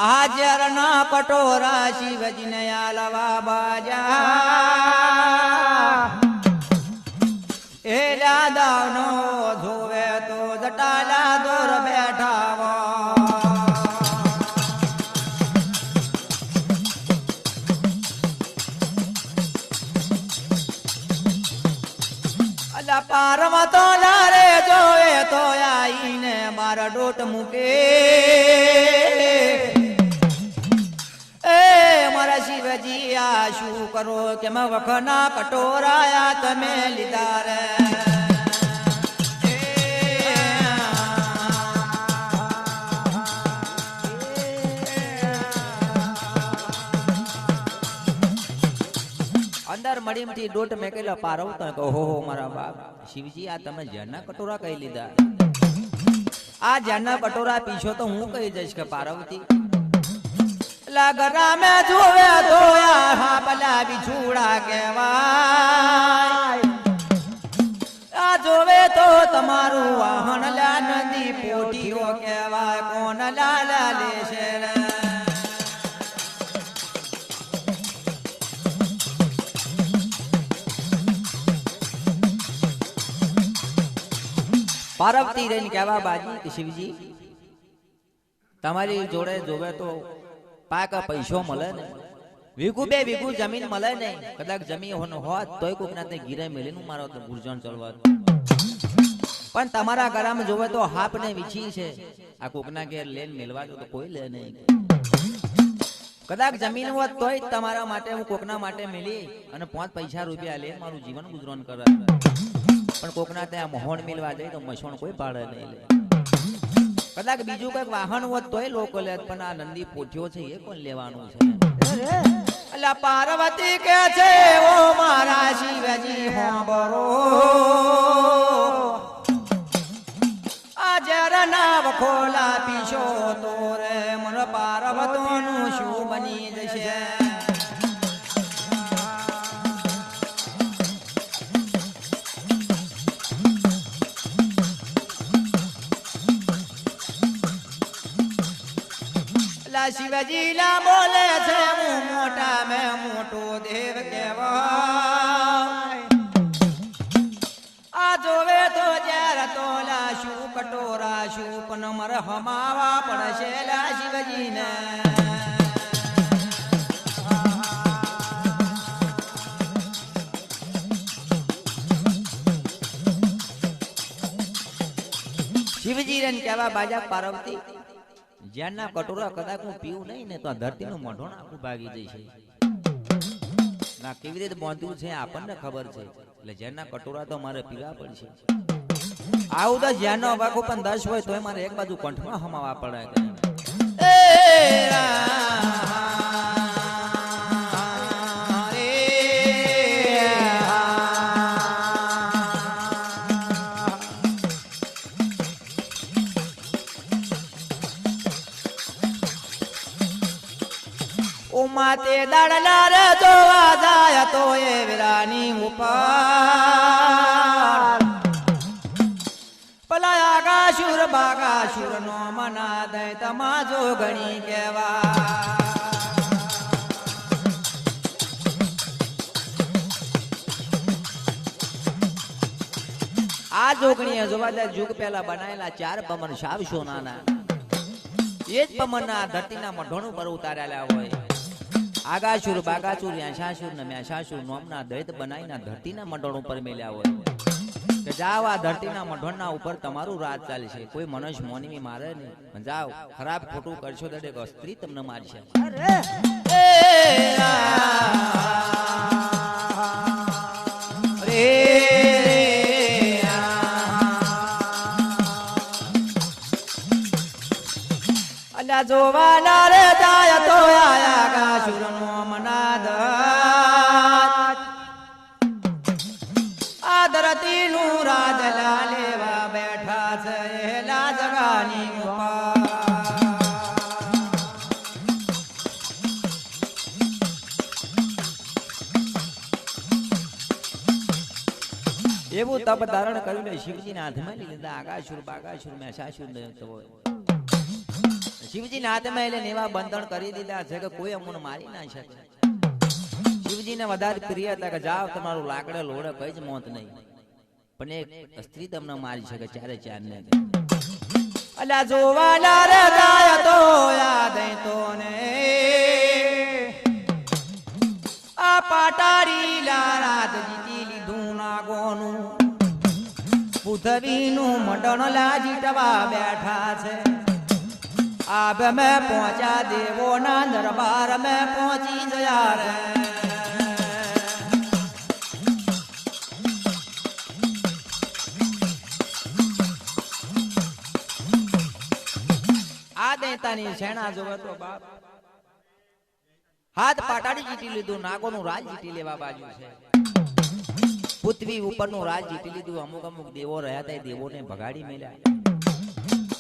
હાજરના કટોરા શિવજીને આલવા બાજા એ દાદાનો જોવે તો જટાલા દોર બેઠાવો અલા પારવતો લારે જોવે તો આઈને મારા ડોટ મૂકે શિવજી આ શું કરો કે મેં વખના કટોરાયા તમે લીધા રે અંદર મડીમથી ડોટ મેકેલા પારવતા કહો હો મારા બાપ શિવજી આ તમે ઝાડના કટોરા કઈ લીધા આ ઝાડના કટોરા પીછો તો હું કહી જઈશ કે પાર્વતી લગરા में જોવે તો હા ભલા બિછુડા કહેવાય આ જોવે તો તમારું વાહન લા નદી પોટીઓ કહેવાય કોણ લાલા લેશે પાર્વતી રેન કહેવા બાજી કે શિવજી તમારી જોડે જોવે તો પાકા પૈસો મળે ને વીઘુ બે વીઘુ જમીન મળે ને કદાચ જમીન હોત તોય કોકના તે ગીરે મેલીને મારો તો ગુરજણ ચલવાનું પણ તમારા ઘરમાં જોવે તો હાપ ને વીછી છે આ કોકના ઘેર લેન મેલવા તો કોઈ લે નહીં કદાચ જમીન હોત તોય તમારા માટે હું કોકના માટે મેલી અને 5 પૈસા રૂપિયા લે મારું જીવન ગુજરણ કરે પણ કોકના ત્યાં મોહણ મેલવા જાય તો મસોણ કોઈ પાડે નહીં લે કદાચ બીજું કઈક વાહન હોત તોય લોકો લે પણ આ નંદી પોઠિયો છે એ કોણ લેવાનું છે અલા પાર્વતી કે છે ઓ મારા શિવજી હોબરો આ જરા નાવ ખોલા પીછો તો રે મન પાર્વતોનું શું બની જશે શિવજી લા બોલે છે હું મોટા મેં મોટો દેવ કહેવાય આ જોવે તો જ્યારે તો લાશું કટોરા શું પણ મર હમાવા પડશે લા શિવજીને શિવજી રેન કહેવા બાજા પાર્વતી જ્યાંના કટોરા કદાચ હું પીવું નહીં ને તો આ ધરતીનું મોઢું આખું ભાગી જશે ના કેવી રીતે બાંધ્યું છે આપણને ખબર છે એટલે જ્યાંના કટોરા તો મારે પીવા પડશે આવું તો જ્યાંનો વાઘો પણ 10 હોય તોય મારે એક બાજુ કંઠમાં હમાવા પડે માતે દાડલા રે જોવા જાય તો એ વીરાની ઉપર પલા આગાશુર બાગાશુર નો મના દે તમાજો ગણી કેવા આ જોગણીએ જોવા જાય યુગ પહેલા બનાયેલા 4 પમન શાવ સોનાના એ જ પમનના ધરતીના મઢોણ ઉપર ઉતારેલા હોય આગાશુર બાગાશુર યાશાશુર ને મેશાશુર નોમના દૈત બનાવીના ધરતીના મંડળ ઉપર મેલ્યા હોય કે જાઓ આ ધરતીના મંડળના ઉપર તમારું રાજ ચાલશે કોઈ મનુષ્ય મોનવી મારે નહીં જાઓ ખરાબ ખોટું કરશો તો એક સ્ત્રી તમને મારશે અલ્યા જોવાના રે જાય તો આયા ગાશુર નો મનાદ આ ધરતી નું રાજલા લેવા બેઠા છે લા જગાની એવું તપ ધારણ કરીને શિવજીના હાથમાં લીધા આગાશુર બાગાશુર મેશાશુર શિવજીના હાથમાં એટલે એવા બંધન કરી દીધા છે કે કોઈ અમને મારી ના શકે. શિવજીને વધારે પ્રિય હતા કે જાઓ તમારું લાકડે લોડે કઈ જ મોત નહીં, પણ એક સ્ત્રી તમને મારી શકે ચારે ચાર ને. અલ્યા જોવાના રે જાય તો યાદ તો ને આ પાટારી લારાત જીતી લીધું નાગોનું, પૃથ્વીનું મંડળ લાજીટવા બેઠા છે. આબ મેં પહોંચ્યા દેવોના દરબાર મેં પહોંચી ગયા રે. આ દેતાની સેના જોવે તો બાપ હાથ પાટાડી જીતી લીધું, નાગોનું રાજ જીતી લેવા બાજુ છે. પૃથ્વી ઉપરનું રાજ જીતી લીધું. અમુક અમુક દેવો રહ્યા હતા, દેવોને ભગાડી મેલ્યા.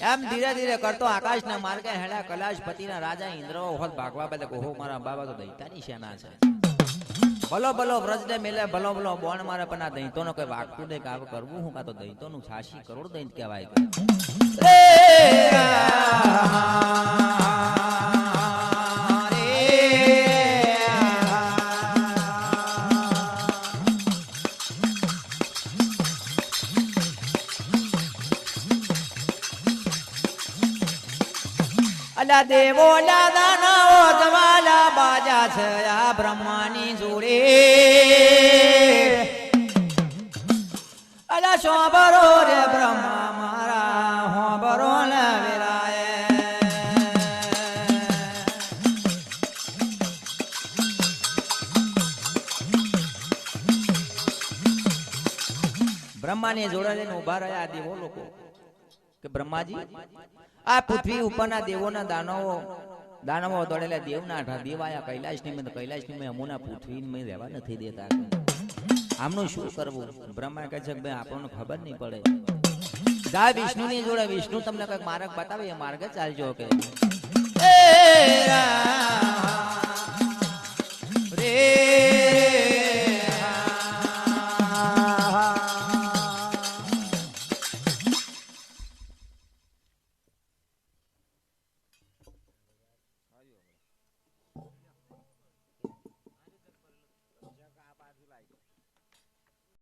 એમ ધીરે ધીરે કરતો આકાશના માર્ગે હેડા કૈલાશપતિના રાજા ઇન્દ્ર હોત ભાગવા બદલે ઓહો મારા બાબા તો દૈતાની સેના છે. ભલો ભલો વ્રજને મેલે ભલો ભલો બોણ મારે પણ આ દૈતોનો કોઈ વાગતું નહીં કાવ કરવું હું કા તો દૈતોનું 86 કરોડ દૈત કહેવાય. અલા દેવો ના દાનાઓ જવાલા બાજા છે આ બ્રહ્માની જોડે. અલા સોબરો રે બ્રહ્મા મારા હોબરો ને વેરાય. બ્રહ્માની જોડે લઈને ઉભા રહ્યા દેવો લોકો કે બ્રહ્માજી આ પૃથ્વી ઉપરના દેવોના દાનવો દોડેલા દેવના દેવાયા કૈલાસની મેં, કૈલાસની મેં અમુના પૃથ્વી મેં રહેવા નથી દેતા. આમનું શું કરવું? બ્રહ્મા કહે છે કે ભાઈ આપણને ખબર નહીં પડે, જા વિષ્ણુની જોડે, વિષ્ણુ તમને કઈક માર્ગ બતાવે એ માર્ગે ચાલજો કે.